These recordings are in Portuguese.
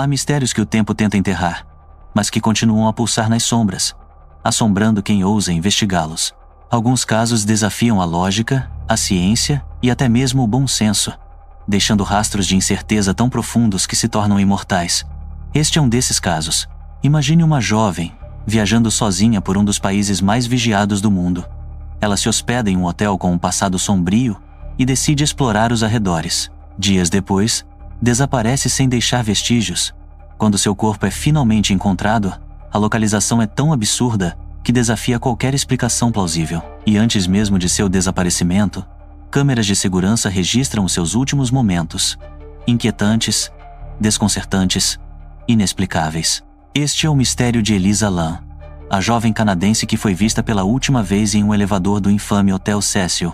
Há mistérios que o tempo tenta enterrar, mas que continuam a pulsar nas sombras, assombrando quem ousa investigá-los. Alguns casos desafiam a lógica, a ciência e até mesmo o bom senso, deixando rastros de incerteza tão profundos que se tornam imortais. Este é um desses casos. Imagine uma jovem, viajando sozinha por um dos países mais vigiados do mundo. Ela se hospeda em um hotel com um passado sombrio e decide explorar os arredores. Dias depois, desaparece sem deixar vestígios. Quando seu corpo é finalmente encontrado, a localização é tão absurda que desafia qualquer explicação plausível. E antes mesmo de seu desaparecimento, câmeras de segurança registram seus últimos momentos. Inquietantes, desconcertantes, inexplicáveis. Este é o mistério de Elisa Lam, a jovem canadense que foi vista pela última vez em um elevador do infame Hotel Cecil,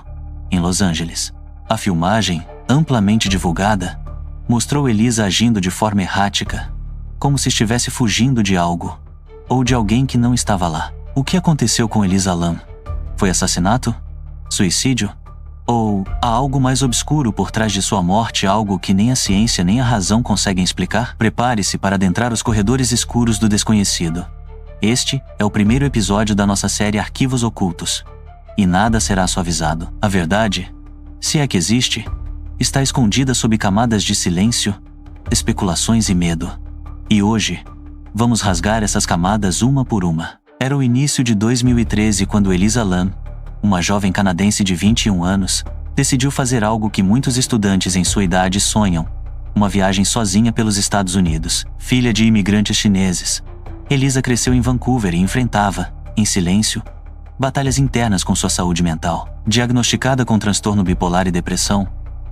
em Los Angeles. A filmagem, amplamente divulgada, mostrou Elisa agindo de forma errática, como se estivesse fugindo de algo, ou de alguém que não estava lá. O que aconteceu com Elisa Lam? Foi assassinato? Suicídio? Ou há algo mais obscuro por trás de sua morte, algo que nem a ciência nem a razão conseguem explicar? Prepare-se para adentrar os corredores escuros do desconhecido. Este é o primeiro episódio da nossa série Arquivos Ocultos. E nada será suavizado. A verdade, se é que existe, está escondida sob camadas de silêncio, especulações e medo. E hoje, vamos rasgar essas camadas uma por uma. Era o início de 2013 quando Elisa Lam, uma jovem canadense de 21 anos, decidiu fazer algo que muitos estudantes em sua idade sonham: uma viagem sozinha pelos Estados Unidos. Filha de imigrantes chineses, Elisa cresceu em Vancouver e enfrentava, em silêncio, batalhas internas com sua saúde mental. Diagnosticada com transtorno bipolar e depressão,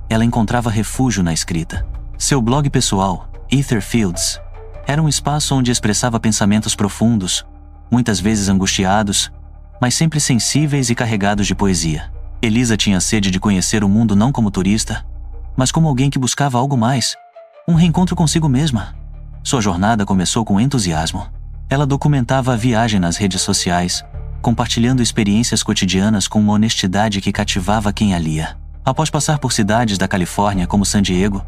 ela encontrava refúgio na escrita. Seu blog pessoal, Ether Fields, era um espaço onde expressava pensamentos profundos, muitas vezes angustiados, mas sempre sensíveis e carregados de poesia. Elisa tinha sede de conhecer o mundo não como turista, mas como alguém que buscava algo mais, um reencontro consigo mesma. Sua jornada começou com entusiasmo. Ela documentava a viagem nas redes sociais, compartilhando experiências cotidianas com uma honestidade que cativava quem a lia. Após passar por cidades da Califórnia como San Diego,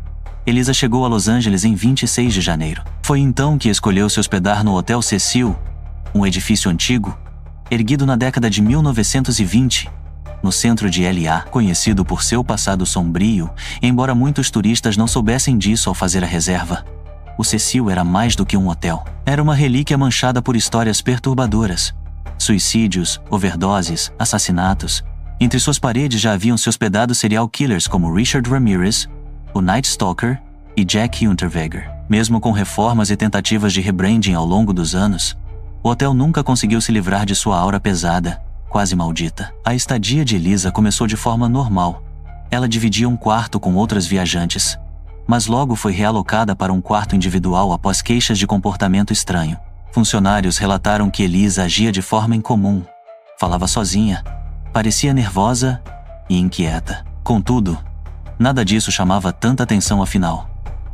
Elisa chegou a Los Angeles em 26 de janeiro. Foi então que escolheu se hospedar no Hotel Cecil, um edifício antigo, erguido na década de 1920, no centro de LA. Conhecido por seu passado sombrio, embora muitos turistas não soubessem disso ao fazer a reserva, o Cecil era mais do que um hotel. Era uma relíquia manchada por histórias perturbadoras. Suicídios, overdoses, assassinatos. Entre suas paredes já haviam se hospedado serial killers como Richard Ramirez, o Night Stalker e Jack Unterweger. Mesmo com reformas e tentativas de rebranding ao longo dos anos, o hotel nunca conseguiu se livrar de sua aura pesada, quase maldita. A estadia de Elisa começou de forma normal. Ela dividia um quarto com outras viajantes, mas logo foi realocada para um quarto individual após queixas de comportamento estranho. Funcionários relataram que Elisa agia de forma incomum, falava sozinha, parecia nervosa e inquieta. Contudo, nada disso chamava tanta atenção afinal.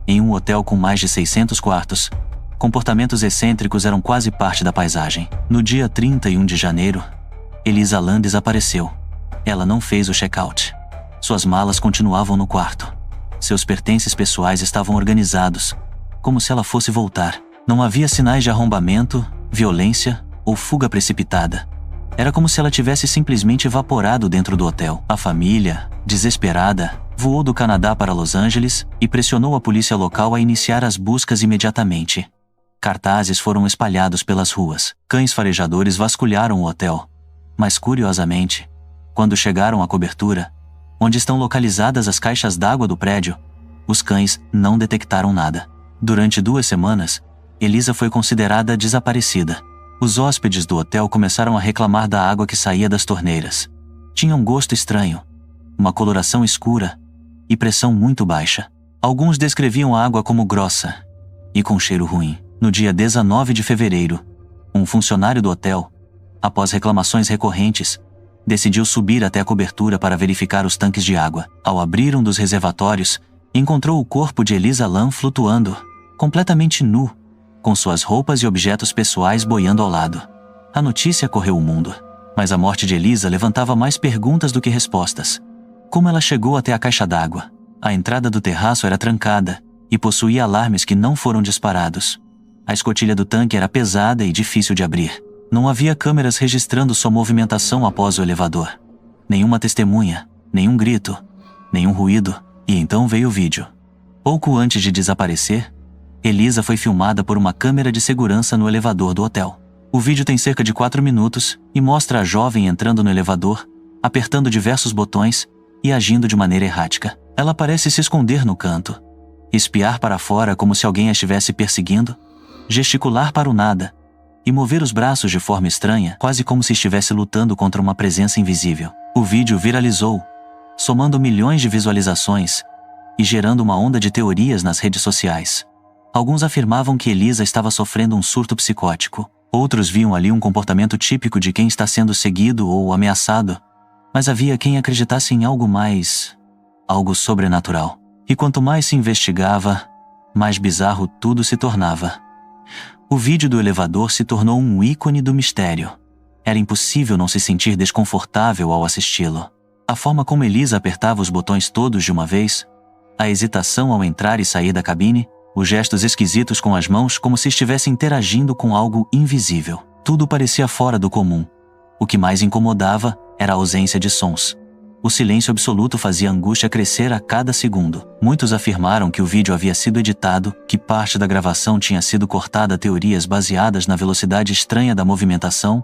Em um hotel com mais de 600 quartos, comportamentos excêntricos eram quase parte da paisagem. No dia 31 de janeiro, Elisa Lam desapareceu. Ela não fez o check-out. Suas malas continuavam no quarto. Seus pertences pessoais estavam organizados, como se ela fosse voltar. Não havia sinais de arrombamento, violência ou fuga precipitada. Era como se ela tivesse simplesmente evaporado dentro do hotel. A família, desesperada, voou do Canadá para Los Angeles e pressionou a polícia local a iniciar as buscas imediatamente. Cartazes foram espalhados pelas ruas. Cães farejadores vasculharam o hotel. Mas curiosamente, quando chegaram à cobertura, onde estão localizadas as caixas d'água do prédio, os cães não detectaram nada. Durante 2 semanas, Elisa foi considerada desaparecida. Os hóspedes do hotel começaram a reclamar da água que saía das torneiras. Tinha um gosto estranho, uma coloração escura e pressão muito baixa. Alguns descreviam a água como grossa e com cheiro ruim. No dia 19 de fevereiro, um funcionário do hotel, após reclamações recorrentes, decidiu subir até a cobertura para verificar os tanques de água. Ao abrir um dos reservatórios, encontrou o corpo de Elisa Lam flutuando, completamente nu, com suas roupas e objetos pessoais boiando ao lado. A notícia correu o mundo, mas a morte de Elisa levantava mais perguntas do que respostas. Como ela chegou até a caixa d'água? A entrada do terraço era trancada, e possuía alarmes que não foram disparados. A escotilha do tanque era pesada e difícil de abrir. Não havia câmeras registrando sua movimentação após o elevador. Nenhuma testemunha, nenhum grito, nenhum ruído, e então veio o vídeo. Pouco antes de desaparecer, Elisa foi filmada por uma câmera de segurança no elevador do hotel. O vídeo tem cerca de 4 minutos e mostra a jovem entrando no elevador, apertando diversos botões e agindo de maneira errática. Ela parece se esconder no canto, espiar para fora como se alguém a estivesse perseguindo, gesticular para o nada e mover os braços de forma estranha, quase como se estivesse lutando contra uma presença invisível. O vídeo viralizou, somando milhões de visualizações e gerando uma onda de teorias nas redes sociais. Alguns afirmavam que Elisa estava sofrendo um surto psicótico. Outros viam ali um comportamento típico de quem está sendo seguido ou ameaçado. Mas havia quem acreditasse em algo mais... algo sobrenatural. E quanto mais se investigava, mais bizarro tudo se tornava. O vídeo do elevador se tornou um ícone do mistério. Era impossível não se sentir desconfortável ao assisti-lo. A forma como Elisa apertava os botões todos de uma vez, a hesitação ao entrar e sair da cabine, os gestos esquisitos com as mãos como se estivesse interagindo com algo invisível. Tudo parecia fora do comum. O que mais incomodava era a ausência de sons. O silêncio absoluto fazia a angústia crescer a cada segundo. Muitos afirmaram que o vídeo havia sido editado, que parte da gravação tinha sido cortada a teorias baseadas na velocidade estranha da movimentação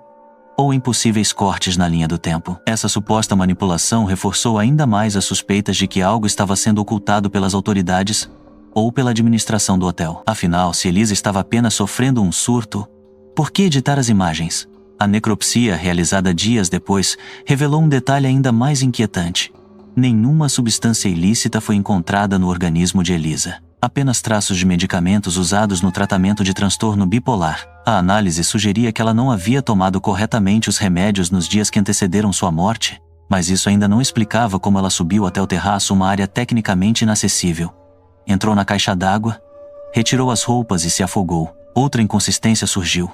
ou em possíveis cortes na linha do tempo. Essa suposta manipulação reforçou ainda mais as suspeitas de que algo estava sendo ocultado pelas autoridades ou pela administração do hotel. Afinal, se Elisa estava apenas sofrendo um surto, por que editar as imagens? A necropsia, realizada dias depois, revelou um detalhe ainda mais inquietante. Nenhuma substância ilícita foi encontrada no organismo de Elisa. Apenas traços de medicamentos usados no tratamento de transtorno bipolar. A análise sugeria que ela não havia tomado corretamente os remédios nos dias que antecederam sua morte, mas isso ainda não explicava como ela subiu até o terraço, uma área tecnicamente inacessível. Entrou na caixa d'água, retirou as roupas e se afogou. Outra inconsistência surgiu.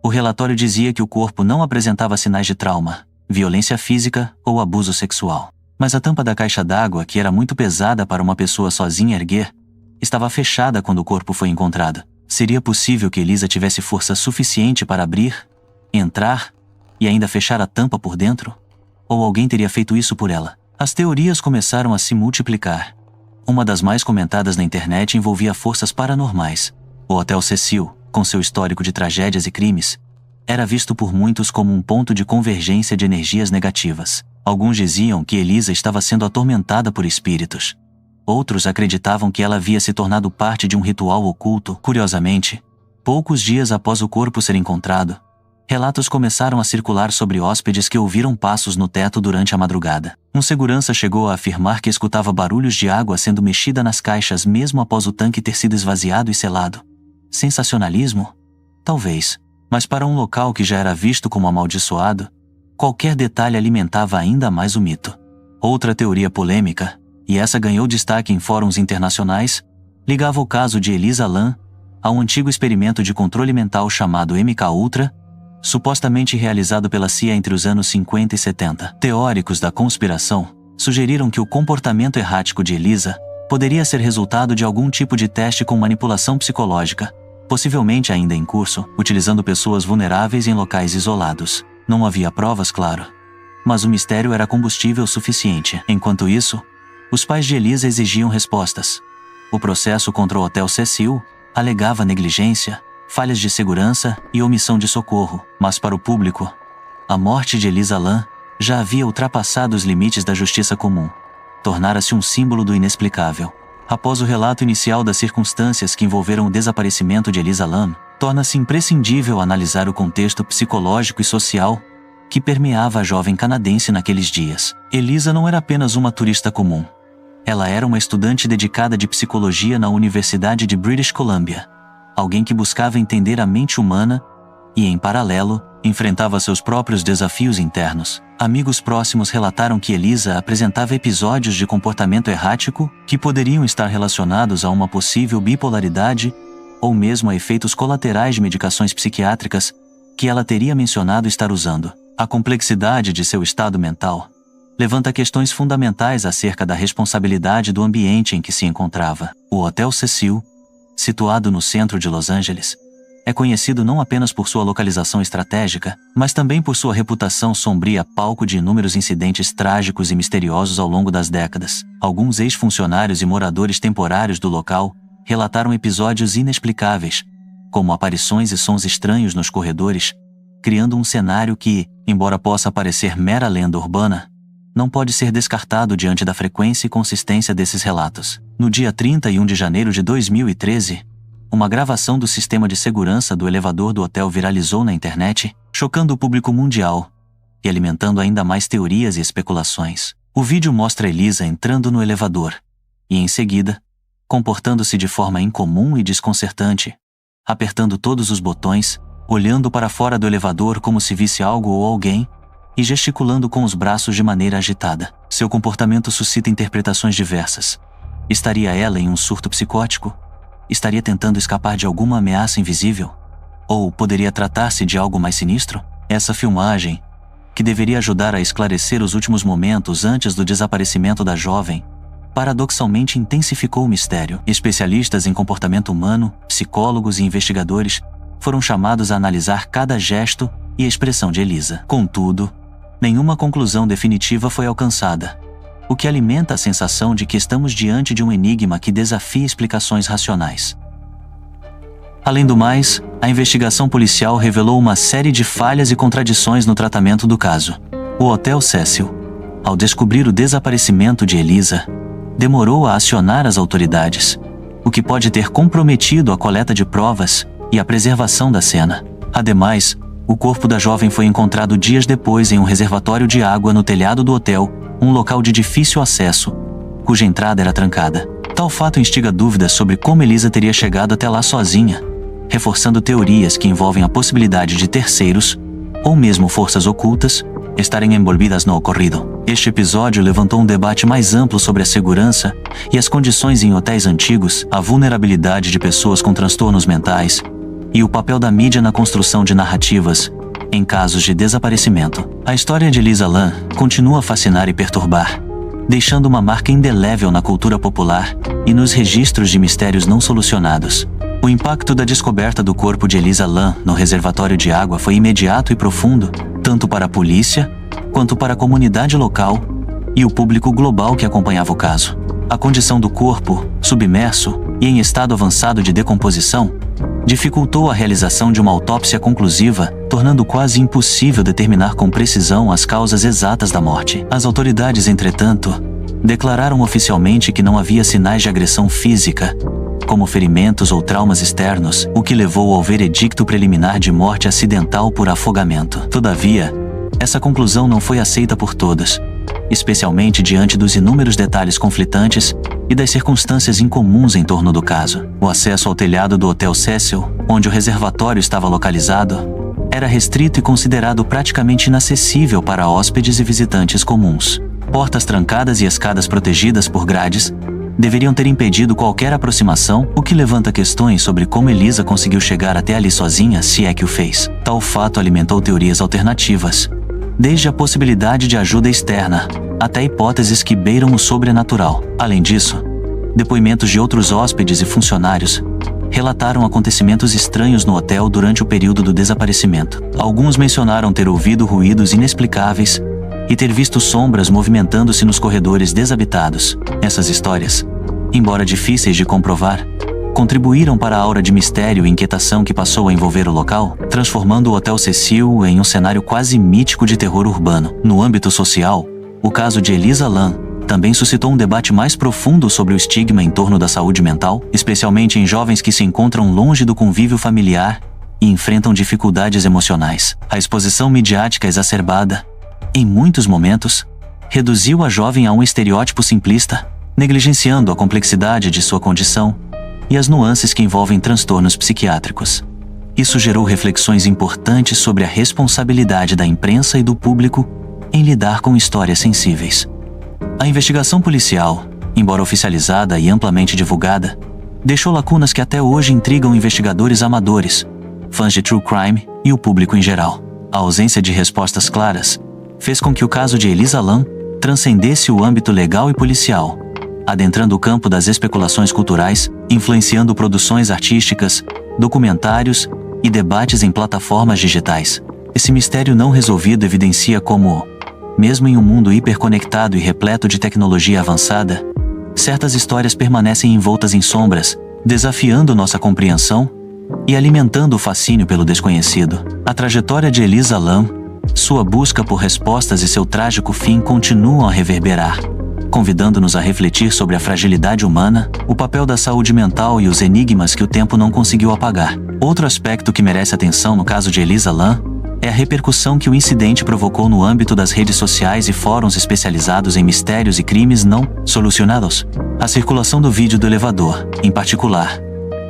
O relatório dizia que o corpo não apresentava sinais de trauma, violência física ou abuso sexual. Mas a tampa da caixa d'água, que era muito pesada para uma pessoa sozinha erguer, estava fechada quando o corpo foi encontrado. Seria possível que Elisa tivesse força suficiente para abrir, entrar e ainda fechar a tampa por dentro? Ou alguém teria feito isso por ela? As teorias começaram a se multiplicar. Uma das mais comentadas na internet envolvia forças paranormais. O Hotel Cecil, com seu histórico de tragédias e crimes, era visto por muitos como um ponto de convergência de energias negativas. Alguns diziam que Elisa estava sendo atormentada por espíritos. Outros acreditavam que ela havia se tornado parte de um ritual oculto. Curiosamente, poucos dias após o corpo ser encontrado, relatos começaram a circular sobre hóspedes que ouviram passos no teto durante a madrugada. Um segurança chegou a afirmar que escutava barulhos de água sendo mexida nas caixas mesmo após o tanque ter sido esvaziado e selado. Sensacionalismo? Talvez. Mas para um local que já era visto como amaldiçoado, qualquer detalhe alimentava ainda mais o mito. Outra teoria polêmica, e essa ganhou destaque em fóruns internacionais, ligava o caso de Elisa Lam a um antigo experimento de controle mental chamado MKUltra, supostamente realizado pela CIA entre os anos 50 e 70. Teóricos da conspiração sugeriram que o comportamento errático de Elisa poderia ser resultado de algum tipo de teste com manipulação psicológica, possivelmente ainda em curso, utilizando pessoas vulneráveis em locais isolados. Não havia provas, claro, mas o mistério era combustível suficiente. Enquanto isso, os pais de Elisa exigiam respostas. O processo contra o Hotel Cecil alegava negligência, falhas de segurança e omissão de socorro, mas para o público, a morte de Elisa Lam já havia ultrapassado os limites da justiça comum. Tornara-se um símbolo do inexplicável. Após o relato inicial das circunstâncias que envolveram o desaparecimento de Elisa Lam, torna-se imprescindível analisar o contexto psicológico e social que permeava a jovem canadense naqueles dias. Elisa não era apenas uma turista comum. Ela era uma estudante dedicada de psicologia na Universidade de British Columbia. Alguém que buscava entender a mente humana e, em paralelo, enfrentava seus próprios desafios internos. Amigos próximos relataram que Elisa apresentava episódios de comportamento errático que poderiam estar relacionados a uma possível bipolaridade ou mesmo a efeitos colaterais de medicações psiquiátricas que ela teria mencionado estar usando. A complexidade de seu estado mental levanta questões fundamentais acerca da responsabilidade do ambiente em que se encontrava. O Hotel Cecil, situado no centro de Los Angeles, é conhecido não apenas por sua localização estratégica, mas também por sua reputação sombria, palco de inúmeros incidentes trágicos e misteriosos ao longo das décadas. Alguns ex-funcionários e moradores temporários do local relataram episódios inexplicáveis, como aparições e sons estranhos nos corredores, criando um cenário que, embora possa parecer mera lenda urbana, não pode ser descartado diante da frequência e consistência desses relatos. No dia 31 de janeiro de 2013, uma gravação do sistema de segurança do elevador do hotel viralizou na internet, chocando o público mundial e alimentando ainda mais teorias e especulações. O vídeo mostra Elisa entrando no elevador e, em seguida, comportando-se de forma incomum e desconcertante, apertando todos os botões, olhando para fora do elevador como se visse algo ou alguém e gesticulando com os braços de maneira agitada. Seu comportamento suscita interpretações diversas. Estaria ela em um surto psicótico? Estaria tentando escapar de alguma ameaça invisível? Ou poderia tratar-se de algo mais sinistro? Essa filmagem, que deveria ajudar a esclarecer os últimos momentos antes do desaparecimento da jovem, paradoxalmente intensificou o mistério. Especialistas em comportamento humano, psicólogos e investigadores foram chamados a analisar cada gesto e expressão de Elisa. Contudo, nenhuma conclusão definitiva foi alcançada, o que alimenta a sensação de que estamos diante de um enigma que desafia explicações racionais. Além do mais, a investigação policial revelou uma série de falhas e contradições no tratamento do caso. O Hotel Cecil, ao descobrir o desaparecimento de Elisa, demorou a acionar as autoridades, o que pode ter comprometido a coleta de provas e a preservação da cena. Ademais, o corpo da jovem foi encontrado dias depois em um reservatório de água no telhado do hotel, um local de difícil acesso, cuja entrada era trancada. Tal fato instiga dúvidas sobre como Elisa teria chegado até lá sozinha, reforçando teorias que envolvem a possibilidade de terceiros, ou mesmo forças ocultas, estarem envolvidas no ocorrido. Este episódio levantou um debate mais amplo sobre a segurança e as condições em hotéis antigos, a vulnerabilidade de pessoas com transtornos mentais e o papel da mídia na construção de narrativas em casos de desaparecimento. A história de Elisa Lam continua a fascinar e perturbar, deixando uma marca indelével na cultura popular e nos registros de mistérios não solucionados. O impacto da descoberta do corpo de Elisa Lam no reservatório de água foi imediato e profundo, tanto para a polícia, quanto para a comunidade local e o público global que acompanhava o caso. A condição do corpo, submerso e em estado avançado de decomposição, dificultou a realização de uma autópsia conclusiva, tornando quase impossível determinar com precisão as causas exatas da morte. As autoridades, entretanto, declararam oficialmente que não havia sinais de agressão física, como ferimentos ou traumas externos, o que levou ao veredicto preliminar de morte acidental por afogamento. Todavia, essa conclusão não foi aceita por todos, especialmente diante dos inúmeros detalhes conflitantes e das circunstâncias incomuns em torno do caso. O acesso ao telhado do Hotel Cecil, onde o reservatório estava localizado, era restrito e considerado praticamente inacessível para hóspedes e visitantes comuns. Portas trancadas e escadas protegidas por grades deveriam ter impedido qualquer aproximação, o que levanta questões sobre como Elisa conseguiu chegar até ali sozinha, se é que o fez. Tal fato alimentou teorias alternativas, desde a possibilidade de ajuda externa até hipóteses que beiram o sobrenatural. Além disso, depoimentos de outros hóspedes e funcionários relataram acontecimentos estranhos no hotel durante o período do desaparecimento. Alguns mencionaram ter ouvido ruídos inexplicáveis e ter visto sombras movimentando-se nos corredores desabitados. Essas histórias, embora difíceis de comprovar, contribuíram para a aura de mistério e inquietação que passou a envolver o local, transformando o Hotel Cecil em um cenário quase mítico de terror urbano. No âmbito social, o caso de Elisa Lam também suscitou um debate mais profundo sobre o estigma em torno da saúde mental, especialmente em jovens que se encontram longe do convívio familiar e enfrentam dificuldades emocionais. A exposição midiática exacerbada, em muitos momentos, reduziu a jovem a um estereótipo simplista, negligenciando a complexidade de sua condição e as nuances que envolvem transtornos psiquiátricos. Isso gerou reflexões importantes sobre a responsabilidade da imprensa e do público em lidar com histórias sensíveis. A investigação policial, embora oficializada e amplamente divulgada, deixou lacunas que até hoje intrigam investigadores amadores, fãs de true crime e o público em geral. A ausência de respostas claras fez com que o caso de Elisa Lam transcendesse o âmbito legal e policial, adentrando o campo das especulações culturais, influenciando produções artísticas, documentários e debates em plataformas digitais. Esse mistério não resolvido evidencia como, mesmo em um mundo hiperconectado e repleto de tecnologia avançada, certas histórias permanecem envoltas em sombras, desafiando nossa compreensão e alimentando o fascínio pelo desconhecido. A trajetória de Elisa Lam, sua busca por respostas e seu trágico fim continuam a reverberar, convidando-nos a refletir sobre a fragilidade humana, o papel da saúde mental e os enigmas que o tempo não conseguiu apagar. Outro aspecto que merece atenção no caso de Elisa Lam é a repercussão que o incidente provocou no âmbito das redes sociais e fóruns especializados em mistérios e crimes não solucionados. A circulação do vídeo do elevador, em particular,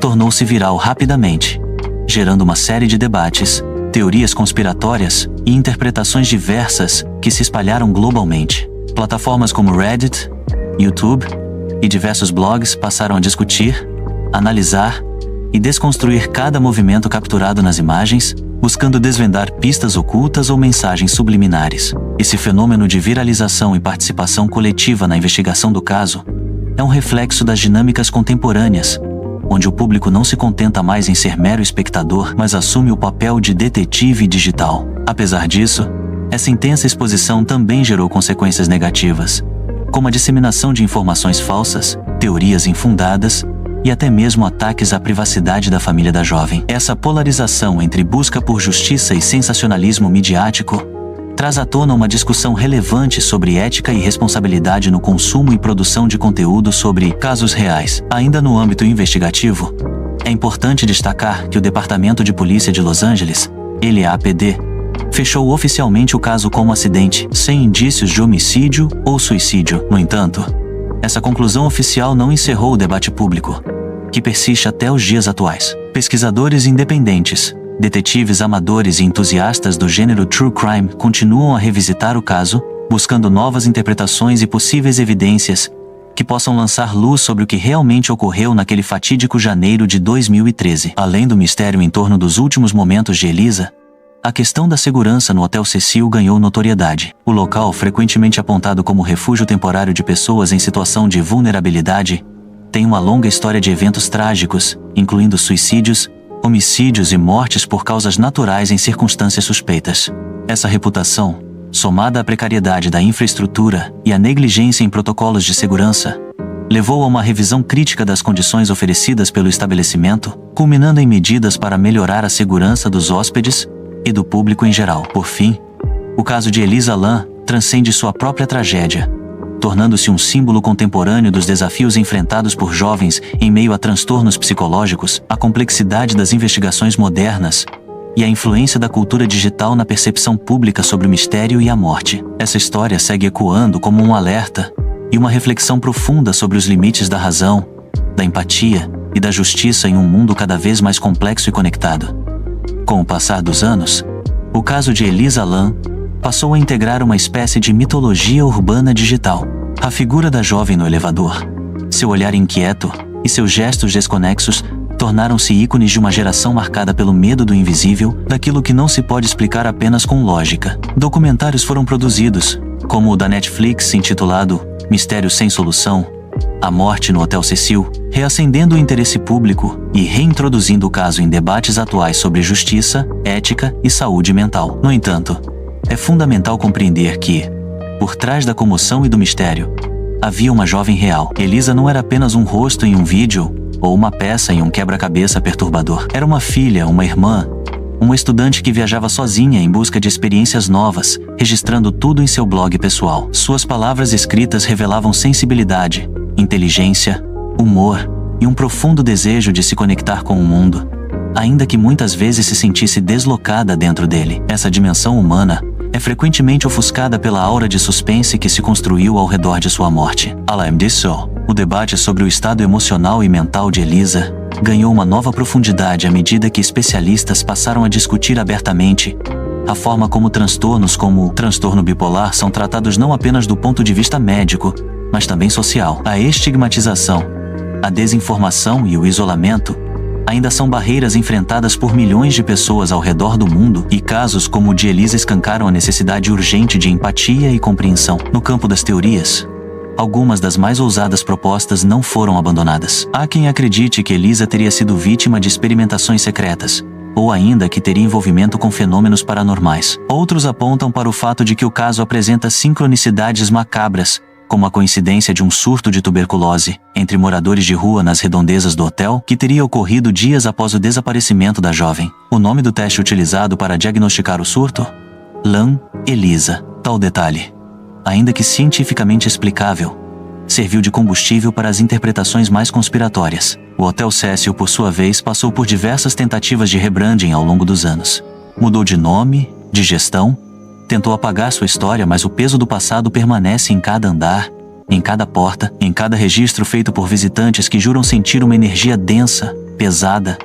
tornou-se viral rapidamente, gerando uma série de debates, teorias conspiratórias e interpretações diversas que se espalharam globalmente. Plataformas como Reddit, YouTube e diversos blogs passaram a discutir, analisar e desconstruir cada movimento capturado nas imagens, buscando desvendar pistas ocultas ou mensagens subliminares. Esse fenômeno de viralização e participação coletiva na investigação do caso é um reflexo das dinâmicas contemporâneas, onde o público não se contenta mais em ser mero espectador, mas assume o papel de detetive digital. Apesar disso, essa intensa exposição também gerou consequências negativas, como a disseminação de informações falsas, teorias infundadas e até mesmo ataques à privacidade da família da jovem. Essa polarização entre busca por justiça e sensacionalismo midiático traz à tona uma discussão relevante sobre ética e responsabilidade no consumo e produção de conteúdo sobre casos reais. Ainda no âmbito investigativo, é importante destacar que o Departamento de Polícia de Los Angeles, LAPD, fechou oficialmente o caso como acidente, sem indícios de homicídio ou suicídio. No entanto, essa conclusão oficial não encerrou o debate público, que persiste até os dias atuais. Pesquisadores independentes, detetives amadores e entusiastas do gênero True Crime continuam a revisitar o caso, buscando novas interpretações e possíveis evidências que possam lançar luz sobre o que realmente ocorreu naquele fatídico janeiro de 2013. Além do mistério em torno dos últimos momentos de Elisa, a questão da segurança no Hotel Cecil ganhou notoriedade. O local, frequentemente apontado como refúgio temporário de pessoas em situação de vulnerabilidade, tem uma longa história de eventos trágicos, incluindo suicídios, homicídios e mortes por causas naturais em circunstâncias suspeitas. Essa reputação, somada à precariedade da infraestrutura e à negligência em protocolos de segurança, levou a uma revisão crítica das condições oferecidas pelo estabelecimento, culminando em medidas para melhorar a segurança dos hóspedes e do público em geral. Por fim, o caso de Elisa Lam transcende sua própria tragédia, tornando-se um símbolo contemporâneo dos desafios enfrentados por jovens em meio a transtornos psicológicos, a complexidade das investigações modernas e a influência da cultura digital na percepção pública sobre o mistério e a morte. Essa história segue ecoando como um alerta e uma reflexão profunda sobre os limites da razão, da empatia e da justiça em um mundo cada vez mais complexo e conectado. Com o passar dos anos, o caso de Elisa Lam passou a integrar uma espécie de mitologia urbana digital. A figura da jovem no elevador, seu olhar inquieto e seus gestos desconexos tornaram-se ícones de uma geração marcada pelo medo do invisível, daquilo que não se pode explicar apenas com lógica. Documentários foram produzidos, como o da Netflix intitulado Mistério Sem Solução, A Morte no Hotel Cecil, reacendendo o interesse público e reintroduzindo o caso em debates atuais sobre justiça, ética e saúde mental. No entanto, é fundamental compreender que, por trás da comoção e do mistério, havia uma jovem real. Elisa não era apenas um rosto em um vídeo ou uma peça em um quebra-cabeça perturbador. Era uma filha, uma irmã, uma estudante que viajava sozinha em busca de experiências novas, registrando tudo em seu blog pessoal. Suas palavras escritas revelavam sensibilidade, inteligência, humor e um profundo desejo de se conectar com o mundo, ainda que muitas vezes se sentisse deslocada dentro dele. Essa dimensão humana é frequentemente ofuscada pela aura de suspense que se construiu ao redor de sua morte. Além disso, o debate sobre o estado emocional e mental de Elisa ganhou uma nova profundidade à medida que especialistas passaram a discutir abertamente a forma como transtornos como o transtorno bipolar são tratados não apenas do ponto de vista médico, mas também social. A estigmatização, a desinformação e o isolamento ainda são barreiras enfrentadas por milhões de pessoas ao redor do mundo, e casos como o de Elisa escancaram a necessidade urgente de empatia e compreensão. No campo das teorias, algumas das mais ousadas propostas não foram abandonadas. Há quem acredite que Elisa teria sido vítima de experimentações secretas, ou ainda que teria envolvimento com fenômenos paranormais. Outros apontam para o fato de que o caso apresenta sincronicidades macabras, como a coincidência de um surto de tuberculose entre moradores de rua nas redondezas do hotel, que teria ocorrido dias após o desaparecimento da jovem. O nome do teste utilizado para diagnosticar o surto? Lan-ELISA. Tal detalhe, ainda que cientificamente explicável, serviu de combustível para as interpretações mais conspiratórias. O Hotel Cecil, por sua vez, passou por diversas tentativas de rebranding ao longo dos anos. Mudou de nome, de gestão, tentou apagar sua história, mas o peso do passado permanece em cada andar, em cada porta, em cada registro feito por visitantes que juram sentir uma energia densa, pesada,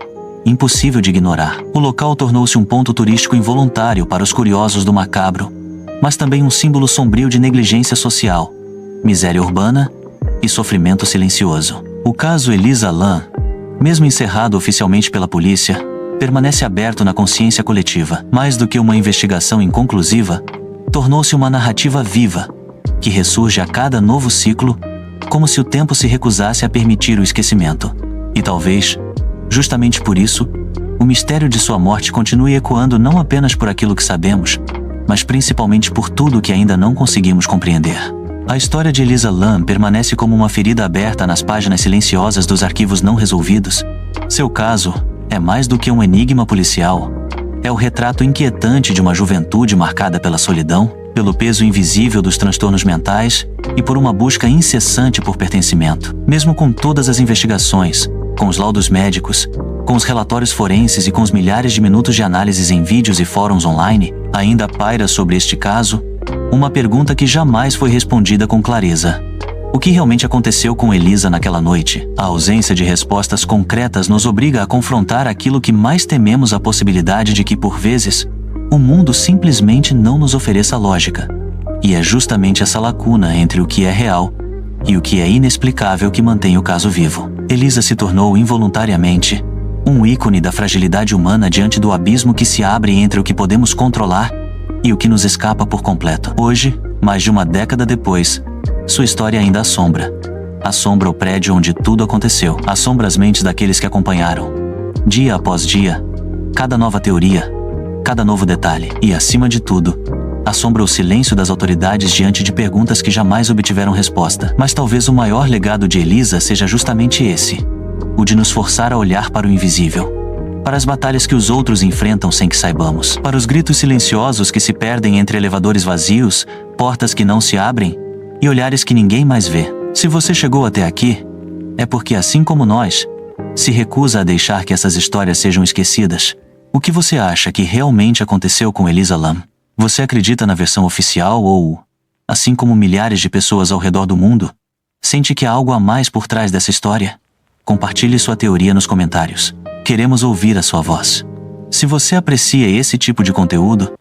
impossível de ignorar. O local tornou-se um ponto turístico involuntário para os curiosos do macabro, mas também um símbolo sombrio de negligência social, miséria urbana e sofrimento silencioso. O caso Elisa Lam, mesmo encerrado oficialmente pela polícia, permanece aberto na consciência coletiva. Mais do que uma investigação inconclusiva, tornou-se uma narrativa viva, que ressurge a cada novo ciclo, como se o tempo se recusasse a permitir o esquecimento. E talvez, justamente por isso, o mistério de sua morte continue ecoando não apenas por aquilo que sabemos, mas principalmente por tudo que ainda não conseguimos compreender. A história de Elisa Lam permanece como uma ferida aberta nas páginas silenciosas dos arquivos não resolvidos. Seu caso é mais do que um enigma policial. É o retrato inquietante de uma juventude marcada pela solidão, pelo peso invisível dos transtornos mentais e por uma busca incessante por pertencimento. Mesmo com todas as investigações, com os laudos médicos, com os relatórios forenses e com os milhares de minutos de análises em vídeos e fóruns online, ainda paira sobre este caso uma pergunta que jamais foi respondida com clareza. O que realmente aconteceu com Elisa naquela noite? A ausência de respostas concretas nos obriga a confrontar aquilo que mais tememos, a possibilidade de que, por vezes, o mundo simplesmente não nos ofereça lógica. E é justamente essa lacuna entre o que é real e o que é inexplicável que mantém o caso vivo. Elisa se tornou involuntariamente um ícone da fragilidade humana diante do abismo que se abre entre o que podemos controlar e o que nos escapa por completo. Hoje, mais de uma década depois, sua história ainda assombra. Assombra o prédio onde tudo aconteceu. Assombra as mentes daqueles que acompanharam. Dia após dia, cada nova teoria, cada novo detalhe. E, acima de tudo, assombra o silêncio das autoridades diante de perguntas que jamais obtiveram resposta. Mas talvez o maior legado de Elisa seja justamente esse: o de nos forçar a olhar para o invisível, para as batalhas que os outros enfrentam sem que saibamos, para os gritos silenciosos que se perdem entre elevadores vazios, portas que não se abrem e olhares que ninguém mais vê. Se você chegou até aqui, é porque, assim como nós, se recusa a deixar que essas histórias sejam esquecidas. O que você acha que realmente aconteceu com Elisa Lam? Você acredita na versão oficial ou, assim como milhares de pessoas ao redor do mundo, sente que há algo a mais por trás dessa história? Compartilhe sua teoria nos comentários. Queremos ouvir a sua voz. Se você aprecia esse tipo de conteúdo,